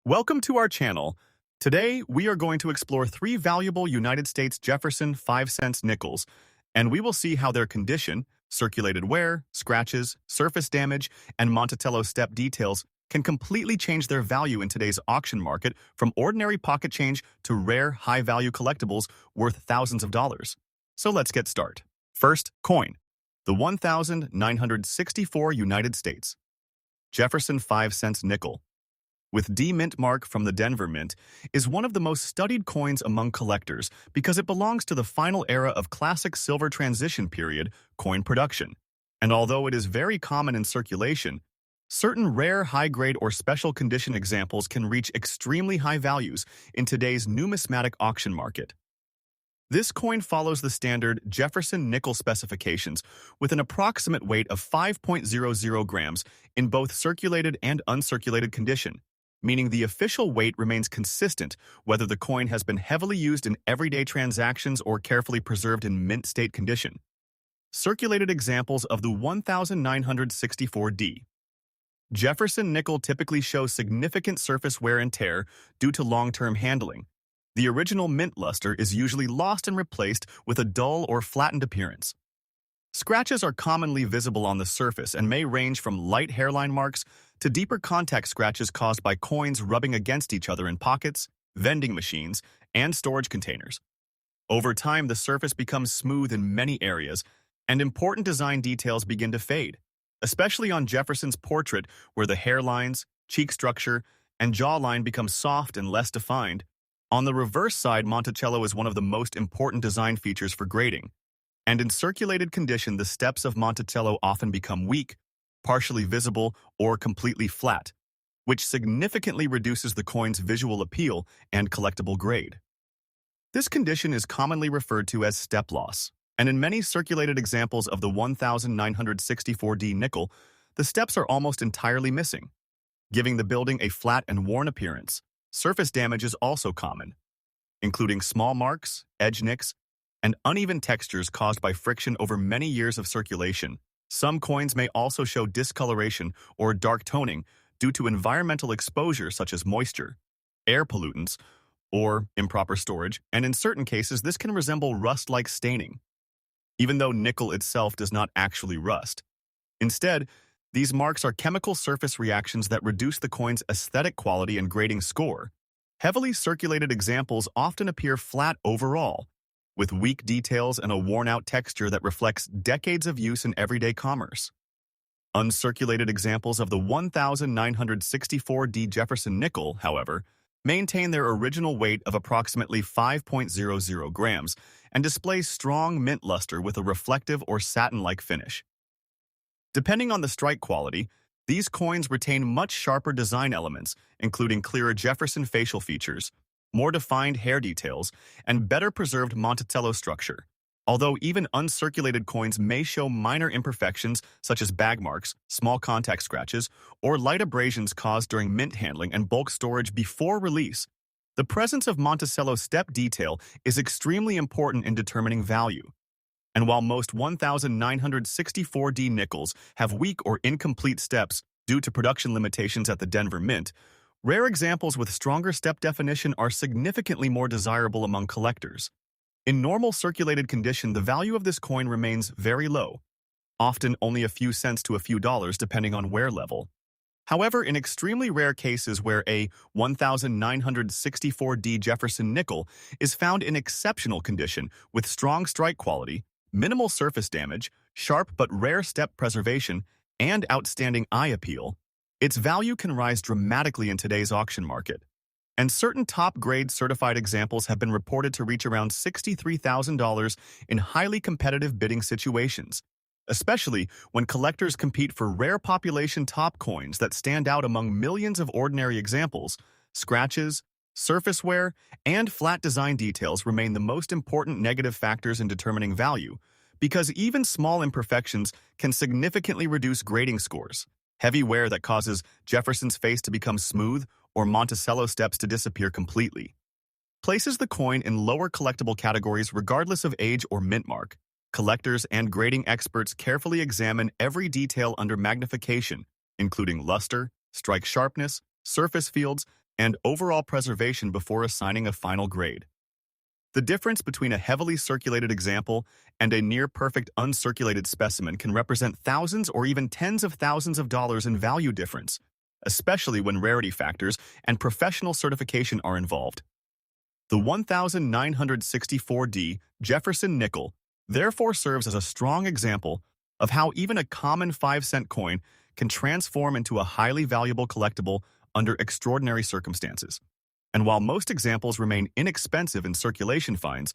Welcome to our channel. Today, we are going to explore three valuable United States Jefferson 5-cent nickels, and we will see how their condition, circulated wear, scratches, surface damage, and Monticello step details can completely change their value in today's auction market from ordinary pocket change to rare, high-value collectibles worth thousands of dollars. So let's get started. First, coin. The 1964 United States Jefferson 5-cent nickel, with D mint mark from the Denver Mint, is one of the most studied coins among collectors because it belongs to the final era of classic silver transition period coin production. And although it is very common in circulation, certain rare high-grade or special condition examples can reach extremely high values in today's numismatic auction market. This coin follows the standard Jefferson nickel specifications with an approximate weight of 5.00 grams in both circulated and uncirculated condition, meaning the official weight remains consistent whether the coin has been heavily used in everyday transactions or carefully preserved in mint state condition. Circulated examples of the 1964D Jefferson nickel typically show significant surface wear and tear due to long-term handling. The original mint luster is usually lost and replaced with a dull or flattened appearance. Scratches are commonly visible on the surface and may range from light hairline marks to deeper contact scratches caused by coins rubbing against each other in pockets, vending machines, and storage containers. Over time, the surface becomes smooth in many areas, and important design details begin to fade, especially on Jefferson's portrait where the hairlines, cheek structure, and jawline become soft and less defined. On the reverse side, Monticello is one of the most important design features for grading, and in circulated condition, the steps of Monticello often become weak, partially visible, or completely flat, which significantly reduces the coin's visual appeal and collectible grade. This condition is commonly referred to as step loss, and in many circulated examples of the 1964D nickel, the steps are almost entirely missing, giving the building a flat and worn appearance. Surface damage is also common, including small marks, edge nicks, and uneven textures caused by friction over many years of circulation. Some coins may also show discoloration or dark toning due to environmental exposure such as moisture, air pollutants, or improper storage, and in certain cases this can resemble rust-like staining, even though nickel itself does not actually rust. Instead, these marks are chemical surface reactions that reduce the coin's aesthetic quality and grading score. Heavily circulated examples often appear flat overall, with weak details and a worn-out texture that reflects decades of use in everyday commerce. Uncirculated examples of the 1964D Jefferson nickel, however, maintain their original weight of approximately 5.00 grams and display strong mint luster with a reflective or satin-like finish. Depending on the strike quality, these coins retain much sharper design elements, including clearer Jefferson facial features, more defined hair details, and better preserved Monticello structure. Although even uncirculated coins may show minor imperfections such as bag marks, small contact scratches, or light abrasions caused during mint handling and bulk storage before release, the presence of Monticello step detail is extremely important in determining value. And while most 1964D nickels have weak or incomplete steps due to production limitations at the Denver Mint, rare examples with stronger step definition are significantly more desirable among collectors. In normal circulated condition, the value of this coin remains very low, often only a few cents to a few dollars depending on wear level. However, in extremely rare cases where a 1964D Jefferson nickel is found in exceptional condition with strong strike quality, minimal surface damage, sharp but rare step preservation, and outstanding eye appeal, its value can rise dramatically in today's auction market. And certain top-grade certified examples have been reported to reach around $63,000 in highly competitive bidding situations, especially when collectors compete for rare population top coins that stand out among millions of ordinary examples. Scratches, surface wear, and flat design details remain the most important negative factors in determining value, because even small imperfections can significantly reduce grading scores. Heavy wear that causes Jefferson's face to become smooth or Monticello steps to disappear completely places the coin in lower collectible categories regardless of age or mint mark. Collectors and grading experts carefully examine every detail under magnification, including luster, strike sharpness, surface fields, and overall preservation before assigning a final grade. The difference between a heavily circulated example and a near-perfect uncirculated specimen can represent thousands or even tens of thousands of dollars in value difference, especially when rarity factors and professional certification are involved. The 1964D Jefferson nickel therefore serves as a strong example of how even a common 5-cent coin can transform into a highly valuable collectible under extraordinary circumstances. And while most examples remain inexpensive in circulation finds,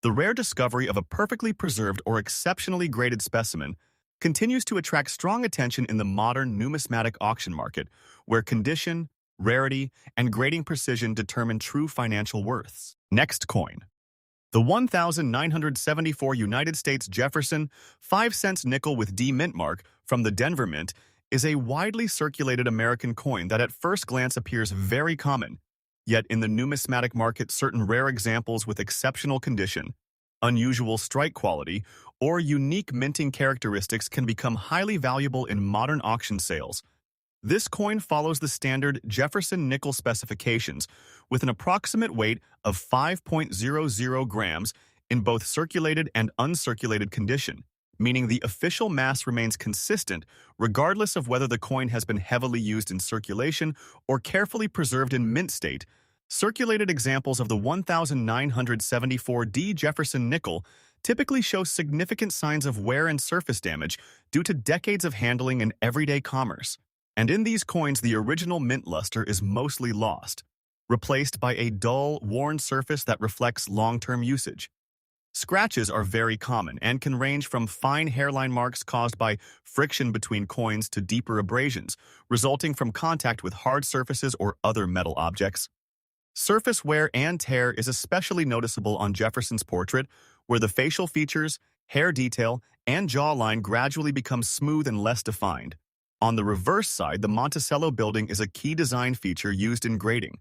the rare discovery of a perfectly preserved or exceptionally graded specimen continues to attract strong attention in the modern numismatic auction market, where condition, rarity, and grading precision determine true financial worths. Next coin. The 1974 United States Jefferson 5-cent nickel with D mint mark from the Denver Mint is a widely circulated American coin that at first glance appears very common. Yet in the numismatic market, certain rare examples with exceptional condition, unusual strike quality, or unique minting characteristics can become highly valuable in modern auction sales. This coin follows the standard Jefferson nickel specifications with an approximate weight of 5.00 grams in both circulated and uncirculated condition, meaning the official mass remains consistent regardless of whether the coin has been heavily used in circulation or carefully preserved in mint state. Circulated examples of the 1974D Jefferson nickel typically show significant signs of wear and surface damage due to decades of handling in everyday commerce. And in these coins, the original mint luster is mostly lost, replaced by a dull, worn surface that reflects long-term usage. Scratches are very common and can range from fine hairline marks caused by friction between coins to deeper abrasions, resulting from contact with hard surfaces or other metal objects. Surface wear and tear is especially noticeable on Jefferson's portrait, where the facial features, hair detail, and jawline gradually become smooth and less defined. On the reverse side, the Monticello building is a key design feature used in grading.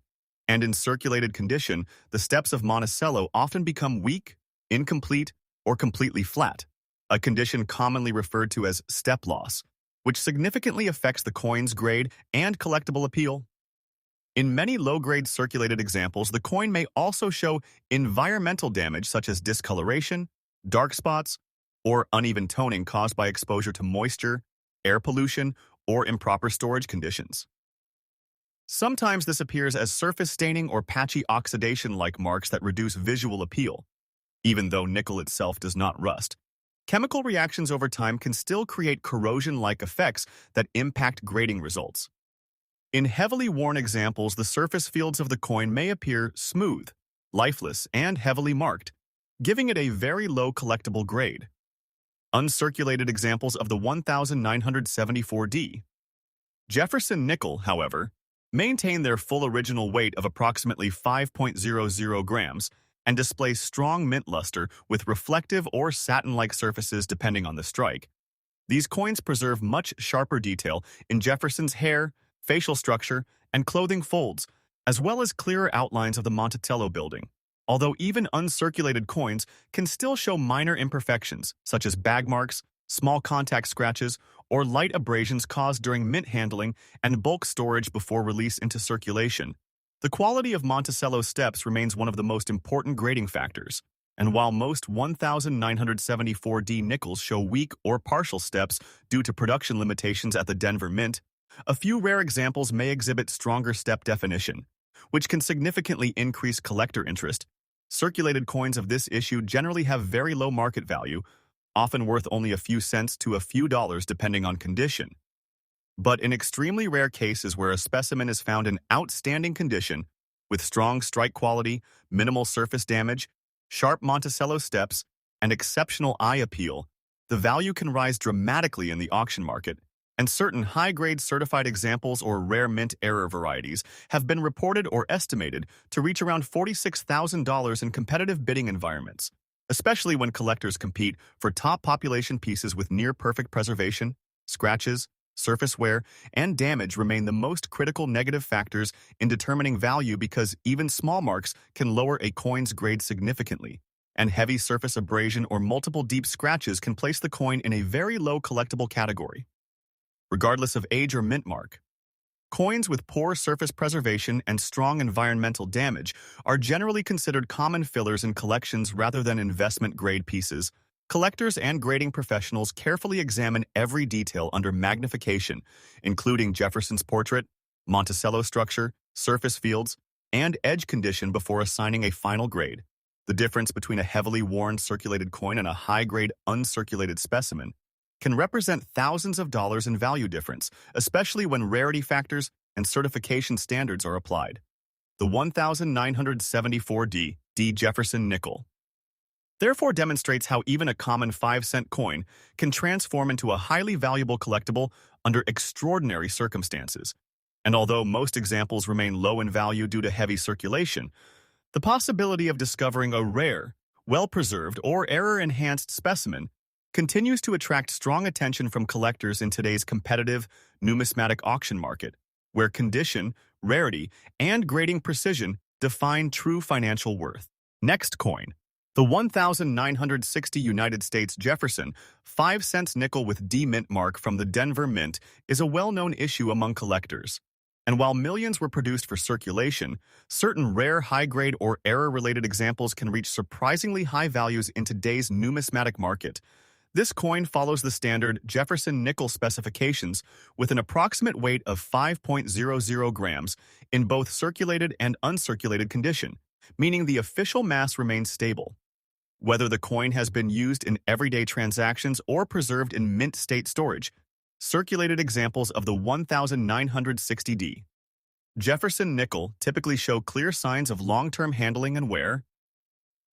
And in circulated condition, the steps of Monticello often become weak, incomplete, or completely flat, a condition commonly referred to as step loss, which significantly affects the coin's grade and collectible appeal. In many low-grade circulated examples, the coin may also show environmental damage such as discoloration, dark spots, or uneven toning caused by exposure to moisture, air pollution, or improper storage conditions. Sometimes this appears as surface staining or patchy oxidation-like marks that reduce visual appeal. Even though nickel itself does not rust, chemical reactions over time can still create corrosion-like effects that impact grading results. In heavily worn examples, the surface fields of the coin may appear smooth, lifeless, and heavily marked, giving it a very low collectible grade. Uncirculated examples of the 1974D Jefferson nickel, however, maintain their full original weight of approximately 5.00 grams and display strong mint luster with reflective or satin-like surfaces depending on the strike. These coins preserve much sharper detail in Jefferson's hair, facial structure, and clothing folds, as well as clearer outlines of the Monticello building. Although even uncirculated coins can still show minor imperfections, such as bag marks, small contact scratches, or light abrasions caused during mint handling and bulk storage before release into circulation. The quality of Monticello steps remains one of the most important grading factors, and while most 1974D nickels show weak or partial steps due to production limitations at the Denver Mint, a few rare examples may exhibit stronger step definition, which can significantly increase collector interest. Circulated coins of this issue generally have very low market value, often worth only a few cents to a few dollars depending on condition. But in extremely rare cases where a specimen is found in outstanding condition, with strong strike quality, minimal surface damage, sharp Monticello steps, and exceptional eye appeal, the value can rise dramatically in the auction market, and certain high-grade certified examples or rare mint error varieties have been reported or estimated to reach around $46,000 in competitive bidding environments, especially when collectors compete for top population pieces with near-perfect preservation. Scratches, surface wear, and damage remain the most critical negative factors in determining value because even small marks can lower a coin's grade significantly, and heavy surface abrasion or multiple deep scratches can place the coin in a very low collectible category. Regardless of age or mint mark, Coins with poor surface preservation and strong environmental damage are generally considered common fillers in collections rather than investment-grade pieces. Collectors and grading professionals carefully examine every detail under magnification, including Jefferson's portrait, Monticello structure, surface fields, and edge condition before assigning a final grade. The difference between a heavily worn circulated coin and a high-grade uncirculated specimen can represent thousands of dollars in value difference, especially when rarity factors and certification standards are applied. The 1974D Jefferson nickel therefore demonstrates how even a common 5-cent coin can transform into a highly valuable collectible under extraordinary circumstances. And although most examples remain low in value due to heavy circulation, the possibility of discovering a rare, well-preserved, or error-enhanced specimen continues to attract strong attention from collectors in today's competitive numismatic auction market, where condition, rarity, and grading precision define true financial worth. Next coin. The 1960 United States Jefferson 5-cent nickel with D mint mark from the Denver Mint is a well-known issue among collectors. And while millions were produced for circulation, certain rare high-grade or error-related examples can reach surprisingly high values in today's numismatic market. This coin follows the standard Jefferson nickel specifications with an approximate weight of 5.00 grams in both circulated and uncirculated condition, meaning the official mass remains stable. Whether the coin has been used in everyday transactions or preserved in mint state storage, circulated examples of the 1960D Jefferson nickel typically show clear signs of long-term handling and wear.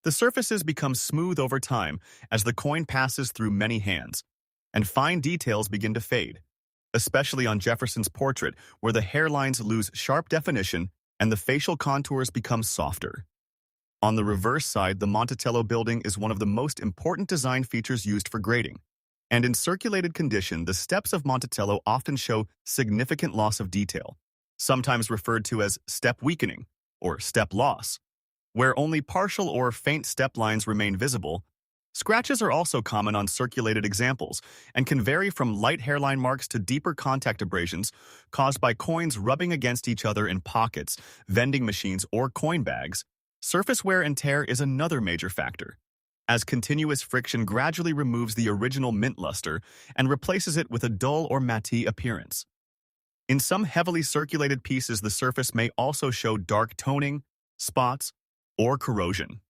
The surfaces become smooth over time as the coin passes through many hands, and fine details begin to fade, especially on Jefferson's portrait, where the hairlines lose sharp definition and the facial contours become softer. On the reverse side, the Monticello building is one of the most important design features used for grading, and in circulated condition, the steps of Monticello often show significant loss of detail, sometimes referred to as step weakening or step loss, where only partial or faint step lines remain visible. Scratches are also common on circulated examples and can vary from light hairline marks to deeper contact abrasions caused by coins rubbing against each other in pockets, vending machines, or coin bags. Surface wear and tear is another major factor, as continuous friction gradually removes the original mint luster and replaces it with a dull or matte appearance. In some heavily circulated pieces, the surface may also show dark toning, spots, or corrosion,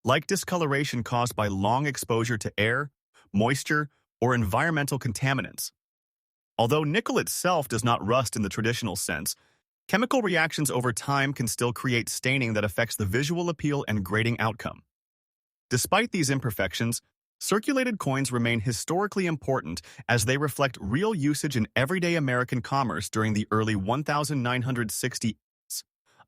like discoloration caused by long exposure to air, moisture, or environmental contaminants. Although nickel itself does not rust in the traditional sense, chemical reactions over time can still create staining that affects the visual appeal and grading outcome. Despite these imperfections, circulated coins remain historically important as they reflect real usage in everyday American commerce during the early 1960s.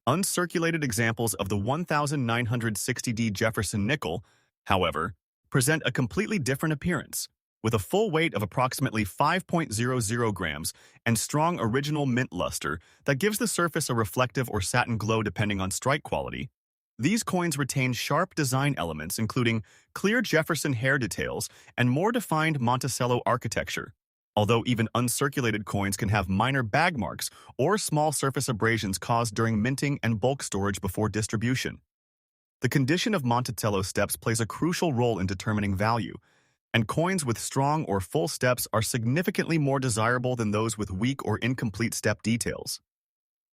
Uncirculated examples of the 1960D Jefferson nickel, however, present a completely different appearance, with a full weight of approximately 5.00 grams and strong original mint luster that gives the surface a reflective or satin glow depending on strike quality. These coins retain sharp design elements including clear Jefferson hair details and more defined Monticello architecture, although even uncirculated coins can have minor bag marks or small surface abrasions caused during minting and bulk storage before distribution. The condition of Monticello steps plays a crucial role in determining value, and coins with strong or full steps are significantly more desirable than those with weak or incomplete step details.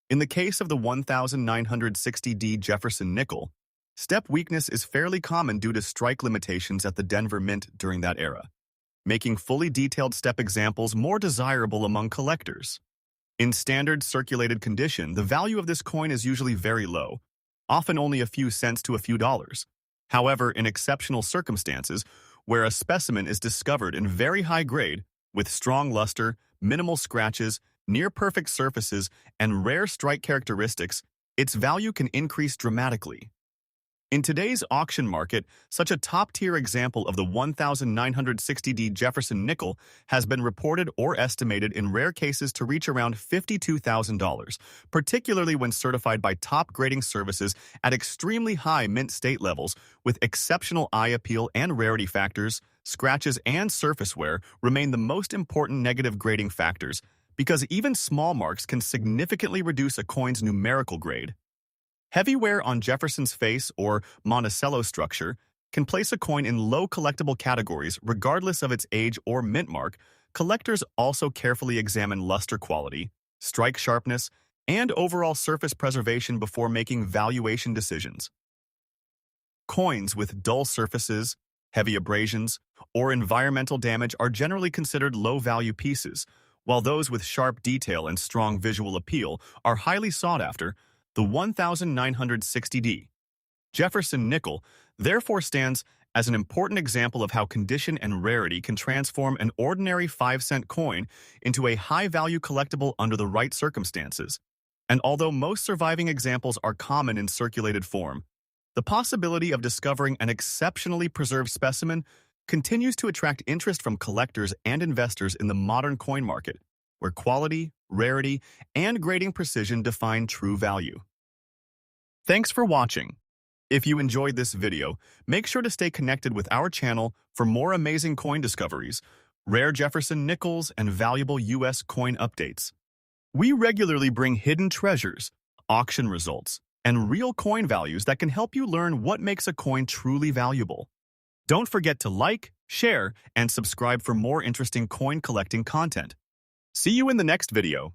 In the case of the 1960D Jefferson nickel, step weakness is fairly common due to strike limitations at the Denver Mint during that era, making fully detailed step examples more desirable among collectors. In standard circulated condition, the value of this coin is usually very low, often only a few cents to a few dollars. However, in exceptional circumstances, where a specimen is discovered in very high grade, with strong luster, minimal scratches, near-perfect surfaces, and rare strike characteristics, its value can increase dramatically. In today's auction market, such a top-tier example of the 1960D Jefferson nickel has been reported or estimated in rare cases to reach around $52,000, particularly when certified by top grading services at extremely high mint state levels with exceptional eye appeal and rarity factors. Scratches and surface wear remain the most important negative grading factors, because even small marks can significantly reduce a coin's numerical grade. Heavy wear on Jefferson's face or Monticello structure can place a coin in low collectible categories regardless of its age or mint mark. Collectors also carefully examine luster quality, strike sharpness, and overall surface preservation before making valuation decisions. Coins with dull surfaces, heavy abrasions, or environmental damage are generally considered low-value pieces, while those with sharp detail and strong visual appeal are highly sought after. The 1960D Jefferson nickel therefore stands as an important example of how condition and rarity can transform an ordinary 5-cent coin into a high-value collectible under the right circumstances. And although most surviving examples are common in circulated form, the possibility of discovering an exceptionally preserved specimen continues to attract interest from collectors and investors in the modern coin market, where quality, rarity, and grading precision define true value. Thanks for watching. If you enjoyed this video, make sure to stay connected with our channel for more amazing coin discoveries, rare Jefferson nickels, and valuable U.S. coin updates. We regularly bring hidden treasures, auction results, and real coin values that can help you learn what makes a coin truly valuable. Don't forget to like, share, and subscribe for more interesting coin collecting content. See you in the next video.